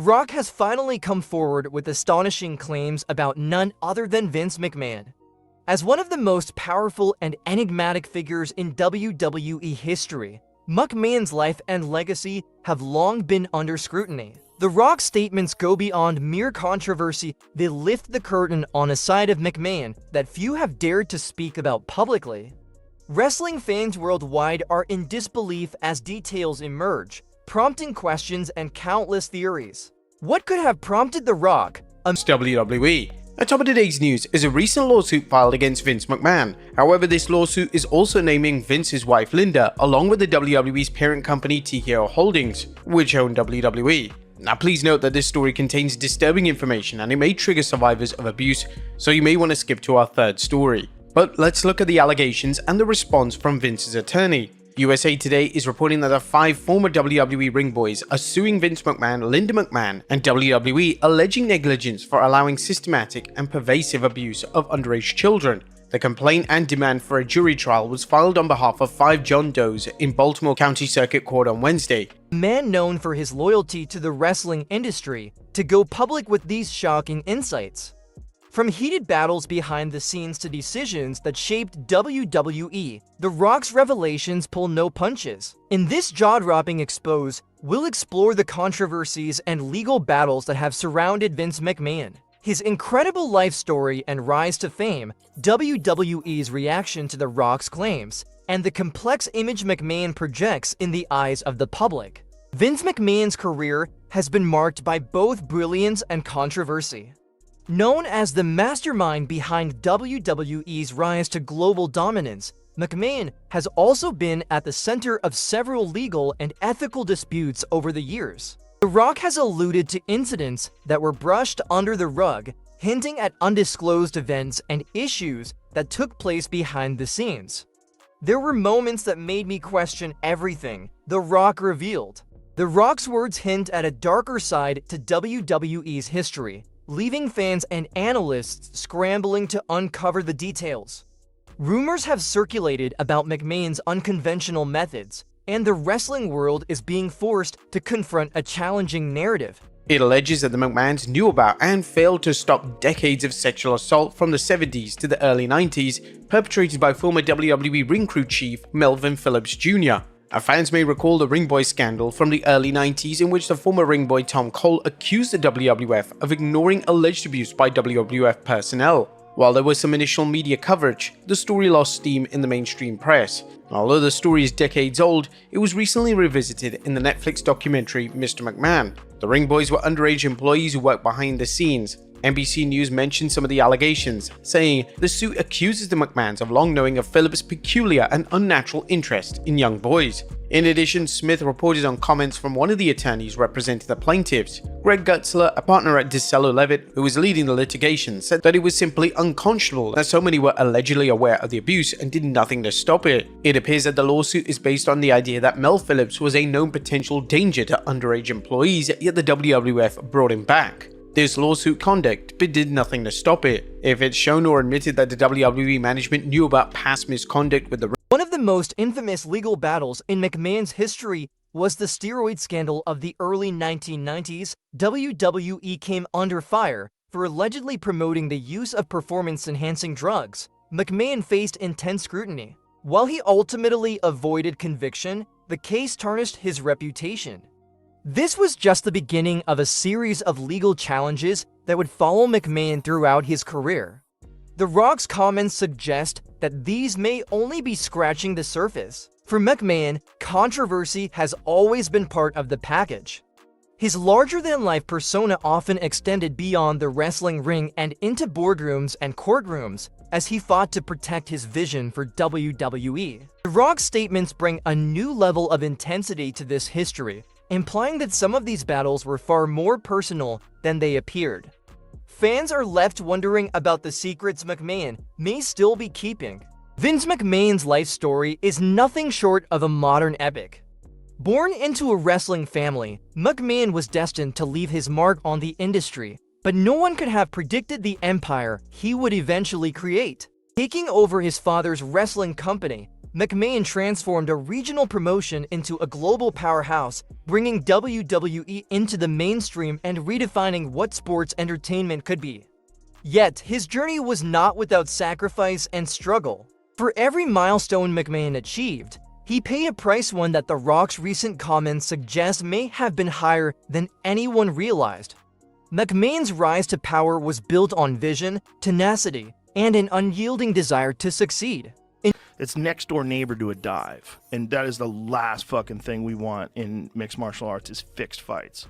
Rock has finally come forward with astonishing claims about none other than Vince McMahon. As one of the most powerful and enigmatic figures in WWE history, McMahon's life and legacy have long been under scrutiny. The Rock's statements go beyond mere controversy. They lift the curtain on a side of McMahon that few have dared to speak about publicly. Wrestling fans worldwide are in disbelief as details emerge, prompting questions and countless theories. What could have prompted The Rock, WWE? At top of today's news is a recent lawsuit filed against Vince McMahon. However, this lawsuit is also naming Vince's wife Linda, along with the WWE's parent company TKO Holdings, which own WWE. Now please note that this story contains disturbing information and it may trigger survivors of abuse, so you may want to skip to our third story. But let's look at the allegations and the response from Vince's attorney. USA Today is reporting that the 5 former WWE ring boys are suing Vince McMahon, Linda McMahon, and WWE, alleging negligence for allowing systematic and pervasive abuse of underage children. The complaint and demand for a jury trial was filed on behalf of 5 John Does in Baltimore County Circuit Court on Wednesday. a man known for his loyalty to the wrestling industry, to go public with these shocking insights? From heated battles behind the scenes to decisions that shaped WWE, The Rock's revelations pull no punches. In this jaw-dropping expose, we'll explore the controversies and legal battles that have surrounded Vince McMahon, his incredible life story and rise to fame, WWE's reaction to The Rock's claims, and the complex image McMahon projects in the eyes of the public. Vince McMahon's career has been marked by both brilliance and controversy. Known as the mastermind behind WWE's rise to global dominance, McMahon has also been at the center of several legal and ethical disputes over the years. The Rock has alluded to incidents that were brushed under the rug, hinting at undisclosed events and issues that took place behind the scenes. "There were moments that made me question everything," The Rock revealed. The Rock's words hint at a darker side to WWE's history, leaving fans and analysts scrambling to uncover the details. Rumors have circulated about McMahon's unconventional methods, and the wrestling world is being forced to confront a challenging narrative. It alleges that the McMahons knew about and failed to stop decades of sexual assault from the 70s to the early 90s, perpetrated by former WWE ring crew chief Melvin Phillips Jr. Our fans may recall the Ring Boy scandal from the early 90s, in which the former Ring Boy Tom Cole accused the WWF of ignoring alleged abuse by WWF personnel. While there was some initial media coverage, the story lost steam in the mainstream press. Although the story is decades old, it was recently revisited in the Netflix documentary Mr. McMahon. The Ring Boys were underage employees who worked behind the scenes. NBC News mentioned some of the allegations, saying the suit accuses the McMahons of long knowing of Phillips' peculiar and unnatural interest in young boys. In addition, Smith reported on comments from one of the attorneys representing the plaintiffs. Greg Gutzler, a partner at DeSello Levitt, who was leading the litigation, said that it was simply unconscionable that so many were allegedly aware of the abuse and did nothing to stop it. It appears that the lawsuit is based on the idea that Mel Phillips was a known potential danger to underage employees, yet the WWF brought him back. This lawsuit conduct but did nothing to stop it. If it's shown or admitted that the WWE management knew about past misconduct with the One of the most infamous legal battles in McMahon's history was the steroid scandal of the early 1990s. WWE came under fire for allegedly promoting the use of performance-enhancing drugs. McMahon faced intense scrutiny. While he ultimately avoided conviction, the case tarnished his reputation. This was just the beginning of a series of legal challenges that would follow McMahon throughout his career. The Rock's comments suggest that these may only be scratching the surface. For McMahon, controversy has always been part of the package. His larger-than-life persona often extended beyond the wrestling ring and into boardrooms and courtrooms as he fought to protect his vision for WWE. The Rock's statements bring a new level of intensity to this history, implying that some of these battles were far more personal than they appeared. Fans are left wondering about the secrets McMahon may still be keeping. Vince McMahon's life story is nothing short of a modern epic. Born into a wrestling family, McMahon was destined to leave his mark on the industry, but no one could have predicted the empire he would eventually create. Taking over his father's wrestling company, McMahon transformed a regional promotion into a global powerhouse, bringing WWE into the mainstream and redefining what sports entertainment could be. Yet, his journey was not without sacrifice and struggle. For every milestone McMahon achieved, he paid a price, one that The Rock's recent comments suggest may have been higher than anyone realized. McMahon's rise to power was built on vision, tenacity, and an unyielding desire to succeed. It's next door neighbor to a dive, and that is the last fucking thing we want in mixed martial arts is fixed fights.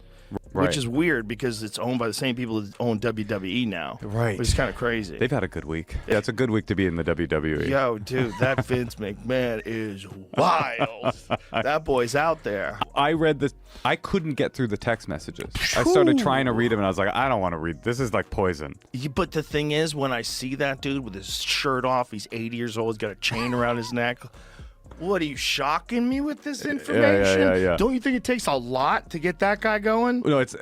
Right. Which is weird because it's owned by the same people that own WWE now. Right. Which is kind of crazy. They've had a good week. Yeah, it's a good week to be in the WWE. Yo, dude, that Vince McMahon is wild. That boy's out there. I read this. I couldn't get through the text messages. I started trying to read them, and I was like, I don't want to read. This is like poison. But the thing is, when I see that dude with his shirt off, he's 80 years old, he's got a chain around his neck. What, are you shocking me with this information? Yeah. Don't you think it takes a lot to get that guy going? No, it's.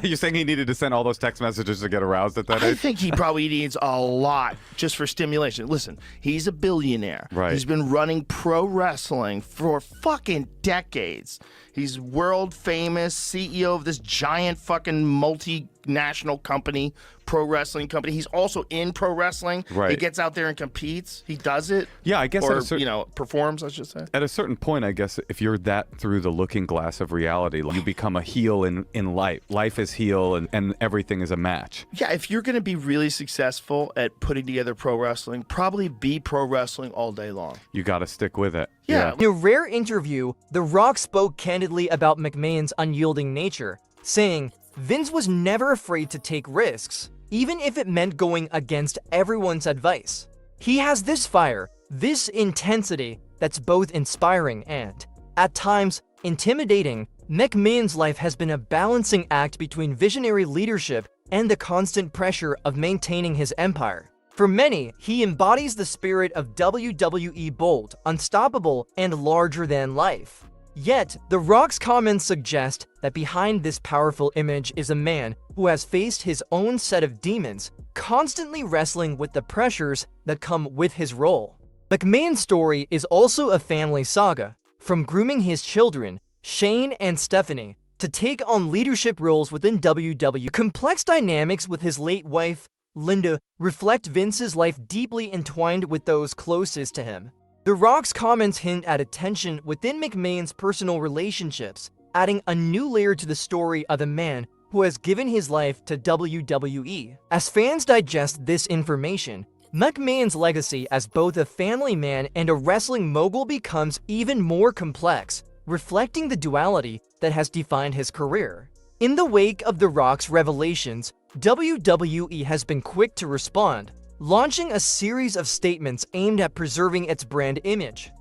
You're saying he needed to send all those text messages to get aroused at that I age? think he probably needs a lot just for stimulation. Listen, he's a billionaire. Right. He's been running pro wrestling for fucking decades. He's world famous CEO of this giant fucking multinational company, pro wrestling company. He's also in pro wrestling. Right. He gets out there and competes. He does it. Yeah, I guess Or, at a certain, performs, I should say. at a certain point, I guess if you're that through the looking glass of reality, you become a heel in life. Life is heel, and everything is a match. Yeah, if you're going to be really successful at putting together pro wrestling, probably be pro wrestling all day long. You got to stick with it. Yeah. In a rare interview, The Rock spoke candidly about McMahon's unyielding nature, saying, "Vince was never afraid to take risks, even if it meant going against everyone's advice. He has this fire, this intensity that's both inspiring and, at times, intimidating." McMahon's life has been a balancing act between visionary leadership and the constant pressure of maintaining his empire. For many, he embodies the spirit of WWE, bold, unstoppable, and larger than life. Yet, The Rock's comments suggest that behind this powerful image is a man who has faced his own set of demons, constantly wrestling with the pressures that come with his role. McMahon's story is also a family saga, from grooming his children, Shane and Stephanie, to take on leadership roles within WWE. Complex dynamics with his late wife, Linda, reflect Vince's life deeply entwined with those closest to him. The Rock's comments hint at a tension within McMahon's personal relationships, adding a new layer to the story of the man who has given his life to WWE. As fans digest this information, McMahon's legacy as both a family man and a wrestling mogul becomes even more complex, reflecting the duality that has defined his career. In the wake of The Rock's revelations, WWE has been quick to respond, launching a series of statements aimed at preserving its brand image.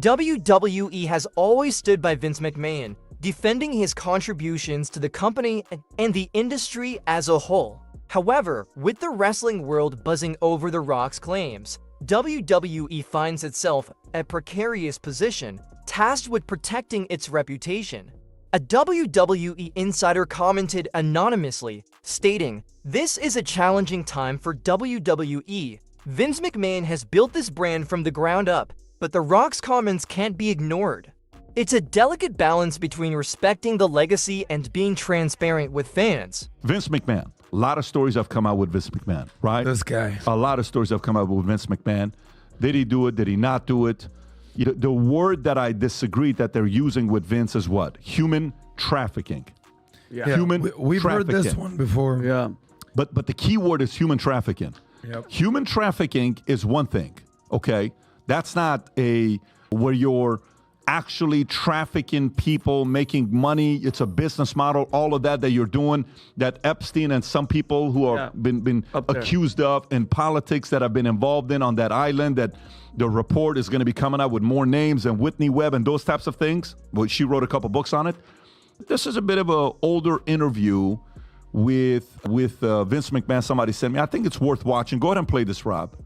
WWE has always stood by Vince McMahon, defending his contributions to the company and the industry as a whole. However, with the wrestling world buzzing over The Rock's claims, WWE finds itself in a precarious position, tasked with protecting its reputation. A WWE insider commented anonymously, stating, "This is a challenging time for WWE. Vince McMahon has built this brand from the ground up, but The Rock's comments can't be ignored." It's a delicate balance between respecting the legacy and being transparent with fans. Vince McMahon. A lot of stories have come out with Vince McMahon, right? This guy. A lot of stories have come out with Vince McMahon. Did he do it? Did he not do it? You know, the word that I disagree that they're using with Vince is what? Human trafficking. Yeah. We've trafficking. heard this one before. Yeah. But the key word is human trafficking. Yep. Human trafficking is one thing, okay? That's not where you're actually trafficking people, making money. It's a business model, all of that you're doing, that Epstein and some people who are been accused of in politics that have been involved in on that island, that the report is going to be coming out with more names and Whitney Webb and those types of things. Well, she wrote a couple books on it. This is a bit of an older interview with Vince McMahon. Somebody sent me. I think it's worth watching. Go ahead and play this, Rob.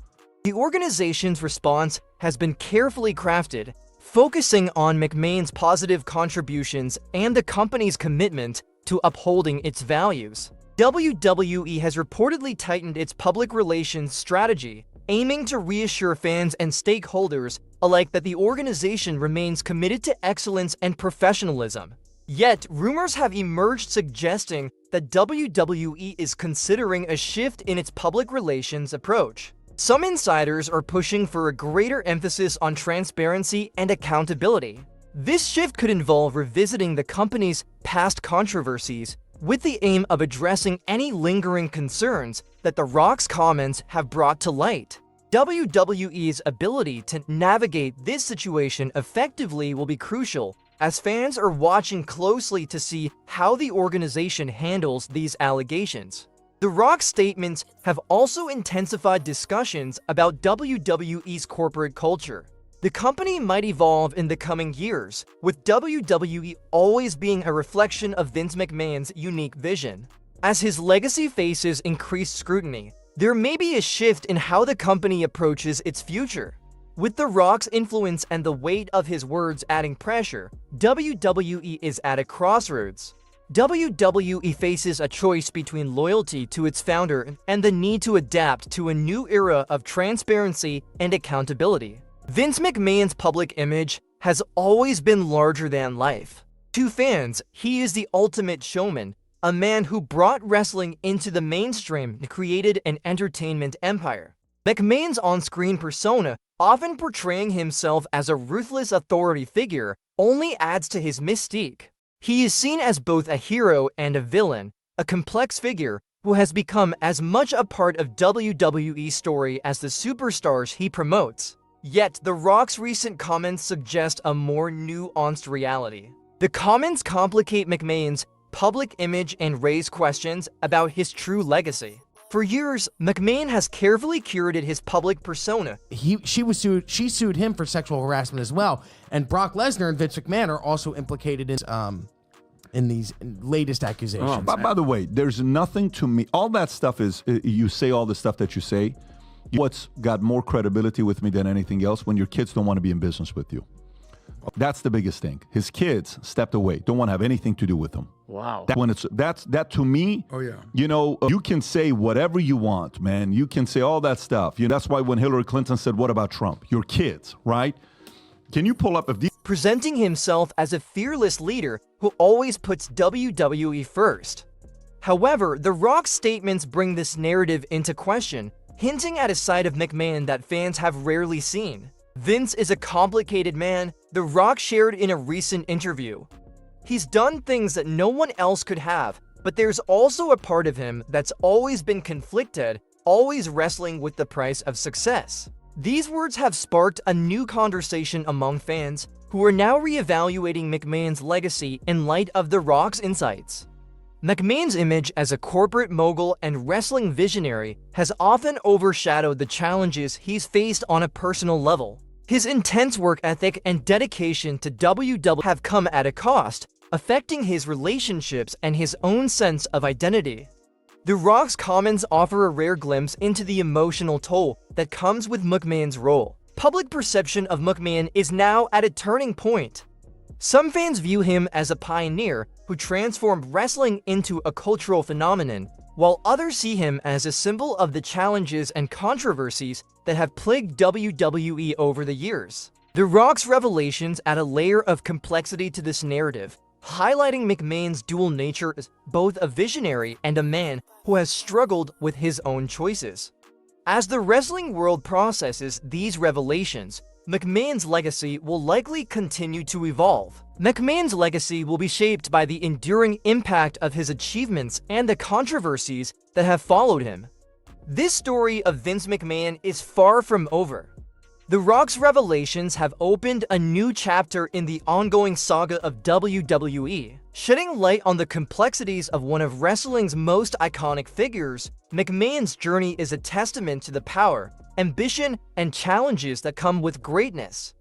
The organization's response has been carefully crafted, focusing on McMahon's positive contributions and the company's commitment to upholding its values. WWE has reportedly tightened its public relations strategy, aiming to reassure fans and stakeholders alike that the organization remains committed to excellence and professionalism. Yet, rumors have emerged suggesting that WWE is considering a shift in its public relations approach. Some insiders are pushing for a greater emphasis on transparency and accountability. This shift could involve revisiting the company's past controversies with the aim of addressing any lingering concerns that The Rock's comments have brought to light. WWE's ability to navigate this situation effectively will be crucial, as fans are watching closely to see how the organization handles these allegations. The Rock's statements have also intensified discussions about WWE's corporate culture. The company might evolve in the coming years, with WWE always being a reflection of Vince McMahon's unique vision. As his legacy faces increased scrutiny, there may be a shift in how the company approaches its future. With The Rock's influence and the weight of his words adding pressure, WWE is at a crossroads. WWE faces a choice between loyalty to its founder and the need to adapt to a new era of transparency and accountability. Vince McMahon's public image has always been larger than life. To fans, he is the ultimate showman, a man who brought wrestling into the mainstream and created an entertainment empire. McMahon's on-screen persona, often portraying himself as a ruthless authority figure, only adds to his mystique. He is seen as both a hero and a villain, a complex figure who has become as much a part of WWE's story as the superstars he promotes. Yet, The Rock's recent comments suggest a more nuanced reality. The comments complicate McMahon's public image and raise questions about his true legacy. For years, McMahon has carefully curated his public persona. She sued him for sexual harassment as well, and Brock Lesnar and Vince McMahon are also implicated in these latest accusations. By the way, there's nothing to me. All that stuff is, you say all the stuff that you say. What's got more credibility with me than anything else? When your kids don't want to be in business with you. That's the biggest thing. His kids stepped away, don't want to have anything to do with him. Wow. That to me, Oh, yeah. you know, you can say whatever you want, man. You can say all that stuff. You know, that's why when Hillary Clinton said, "What about Trump?" Your kids, right? Can you pull up if these Presenting himself as a fearless leader who always puts WWE first. However, The Rock's statements bring this narrative into question, hinting at a side of McMahon that fans have rarely seen. Vince is a complicated man, The Rock shared in a recent interview. He's done things that no one else could have, but there's also a part of him that's always been conflicted, always wrestling with the price of success. These words have sparked a new conversation among fans who are now reevaluating McMahon's legacy in light of The Rock's insights. McMahon's image as a corporate mogul and wrestling visionary has often overshadowed the challenges he's faced on a personal level. His intense work ethic and dedication to WWE have come at a cost, affecting his relationships and his own sense of identity. The Rock's comments offer a rare glimpse into the emotional toll that comes with McMahon's role. Public perception of McMahon is now at a turning point. Some fans view him as a pioneer who transformed wrestling into a cultural phenomenon, while others see him as a symbol of the challenges and controversies that have plagued WWE over the years. The Rock's revelations add a layer of complexity to this narrative, highlighting McMahon's dual nature as both a visionary and a man who has struggled with his own choices. As the wrestling world processes these revelations, McMahon's legacy will likely continue to evolve. McMahon's legacy will be shaped by the enduring impact of his achievements and the controversies that have followed him. This story of Vince McMahon is far from over. The Rock's revelations have opened a new chapter in the ongoing saga of WWE. Shedding light on the complexities of one of wrestling's most iconic figures, McMahon's journey is a testament to the power, ambition, and challenges that come with greatness.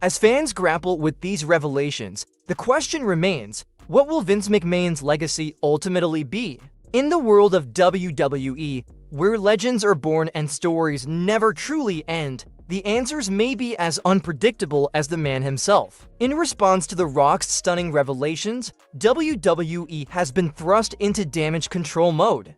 As fans grapple with these revelations, the question remains, what will Vince McMahon's legacy ultimately be? In the world of WWE, where legends are born and stories never truly end, the answers may be as unpredictable as the man himself. In response to The Rock's stunning revelations, WWE has been thrust into damage control mode.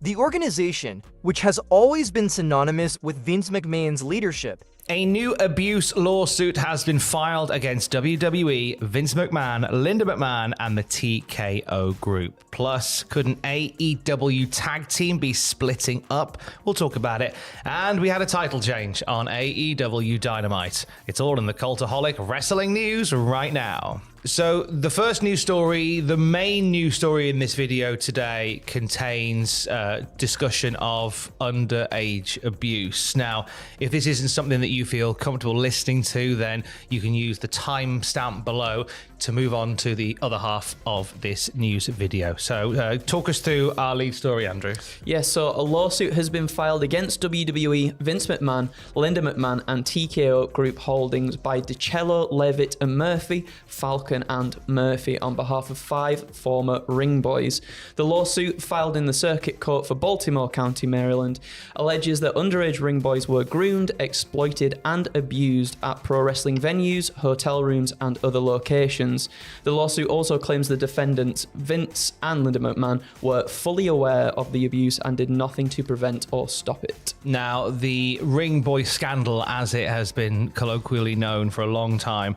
The organization, which has always been synonymous with Vince McMahon's leadership, A new abuse lawsuit has been filed against WWE, Vince McMahon, Linda McMahon, and the TKO Group. Plus, could an AEW tag team be splitting up? We'll talk about it. And we had a title change on AEW Dynamite. It's all in the Cultaholic Wrestling News right now. So the first news story, the main news story in this video today contains discussion of underage abuse. Now, if this isn't something that you feel comfortable listening to, then you can use the timestamp below to move on to the other half of this news video. So talk us through our lead story, Andrew. Yes, so a lawsuit has been filed against WWE, Vince McMahon, Linda McMahon, and TKO Group Holdings by DiCello, Levitt, and Murphy, Falcon, and Murphy on behalf of 5 former ring boys. The lawsuit, filed in the Circuit Court for Baltimore County, Maryland, alleges that underage ring boys were groomed, exploited, and abused at pro wrestling venues, hotel rooms, and other locations. The lawsuit also claims the defendants, Vince and Linda McMahon, were fully aware of the abuse and did nothing to prevent or stop it. Now, the ring boy scandal, as it has been colloquially known for a long time,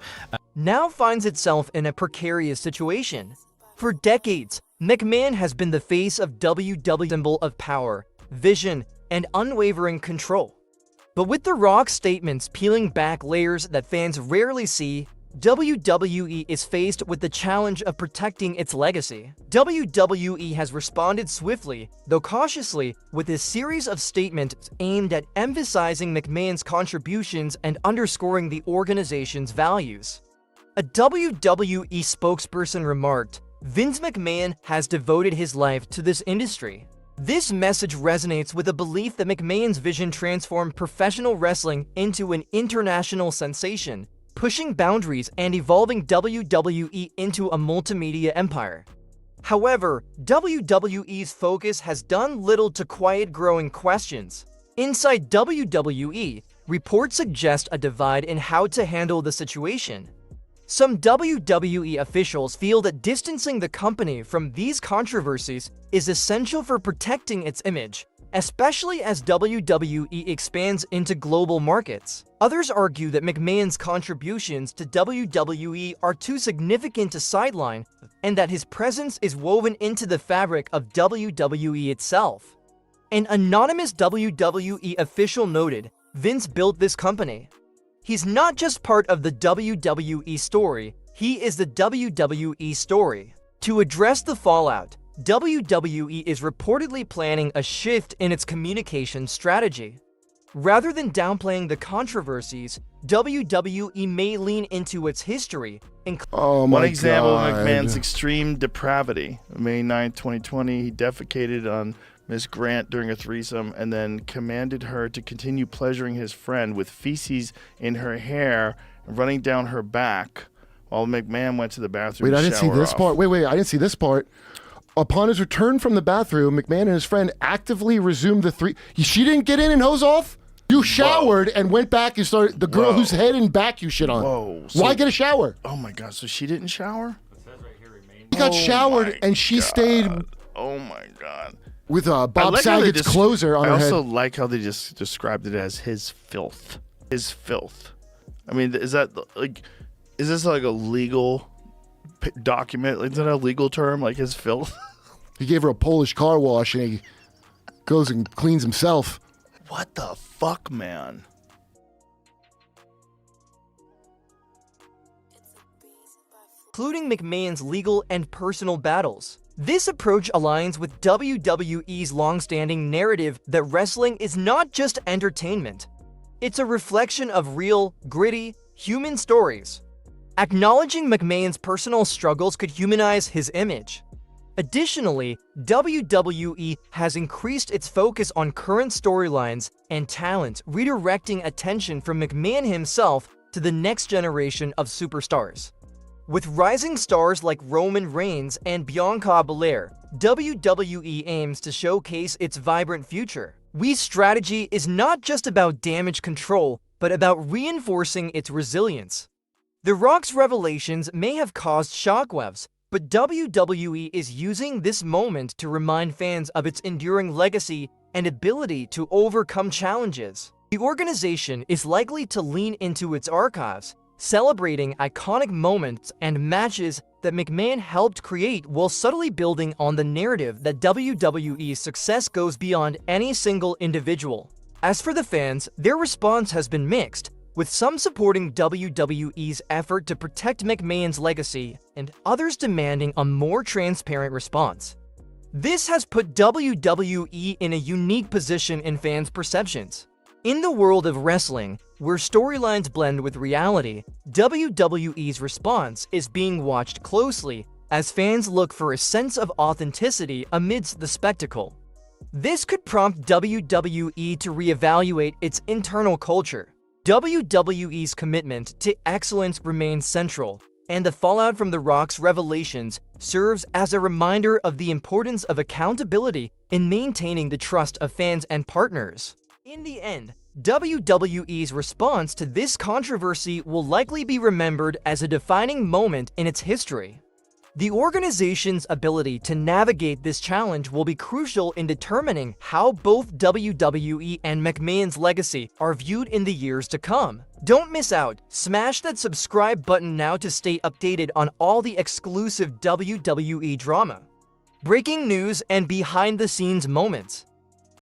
now finds itself in a precarious situation. For decades, McMahon has been the face of WWE, symbol of power, vision, and unwavering control. But with The Rock's statements peeling back layers that fans rarely see, WWE is faced with the challenge of protecting its legacy. WWE has responded swiftly, though cautiously, with a series of statements aimed at emphasizing McMahon's contributions and underscoring the organization's values. A WWE spokesperson remarked, "Vince McMahon has devoted his life to this industry." This message resonates with a belief that McMahon's vision transformed professional wrestling into an international sensation, pushing boundaries and evolving WWE into a multimedia empire. However, WWE's focus has done little to quiet growing questions. Inside WWE, reports suggest a divide in how to handle the situation. Some WWE officials feel that distancing the company from these controversies is essential for protecting its image, especially as WWE expands into global markets. Others argue that McMahon's contributions to WWE are too significant to sideline, and that his presence is woven into the fabric of WWE itself. An anonymous WWE official noted, "Vince built this company. He's not just part of the WWE story, he is the WWE story." To address the fallout, WWE is reportedly planning a shift in its communication strategy. Rather than downplaying the controversies, WWE may lean into its history. One example of McMahon's extreme depravity. May 9, 2020, he defecated on Miss Grant during a threesome and then commanded her to continue pleasuring his friend with feces in her hair and running down her back while McMahon went to the bathroom. Wait, I didn't see this part. Wait, I didn't see this part. Upon his return from the bathroom, McMahon and his friend actively resumed the three. She didn't get in and hose off? You showered and went back and started the girl whose head and back you shit on. Whoa. Why get a shower? Oh my God, so she didn't shower? He got showered and she stayed. Oh my God. With Bob Saget's closer on her head. I also like how they just described it as his filth. His filth. I mean, is this like a legal document? Is that a legal term, like his filth? He gave her a Polish car wash and he goes and cleans himself. What the fuck, man? Including McMahon's legal and personal battles. This approach aligns with WWE's long-standing narrative that wrestling is not just entertainment. It's a reflection of real, gritty, human stories. Acknowledging McMahon's personal struggles could humanize his image. Additionally, WWE has increased its focus on current storylines and talent, redirecting attention from McMahon himself to the next generation of superstars. With rising stars like Roman Reigns and Bianca Belair, WWE aims to showcase its vibrant future. Wii's strategy is not just about damage control, but about reinforcing its resilience. The Rock's revelations may have caused shockwaves, but WWE is using this moment to remind fans of its enduring legacy and ability to overcome challenges. The organization is likely to lean into its archives, celebrating iconic moments and matches that McMahon helped create while subtly building on the narrative that WWE's success goes beyond any single individual. As for the fans, their response has been mixed, with some supporting WWE's effort to protect McMahon's legacy and others demanding a more transparent response. This has put WWE in a unique position in fans' perceptions. In the world of wrestling, where storylines blend with reality, WWE's response is being watched closely as fans look for a sense of authenticity amidst the spectacle. This could prompt WWE to reevaluate its internal culture. WWE's commitment to excellence remains central, and the fallout from The Rock's revelations serves as a reminder of the importance of accountability in maintaining the trust of fans and partners. In the end, WWE's response to this controversy will likely be remembered as a defining moment in its history. The organization's ability to navigate this challenge will be crucial in determining how both WWE and McMahon's legacy are viewed in the years to come. Don't miss out. Smash that subscribe button now to stay updated on all the exclusive WWE drama, breaking news, and behind-the-scenes moments.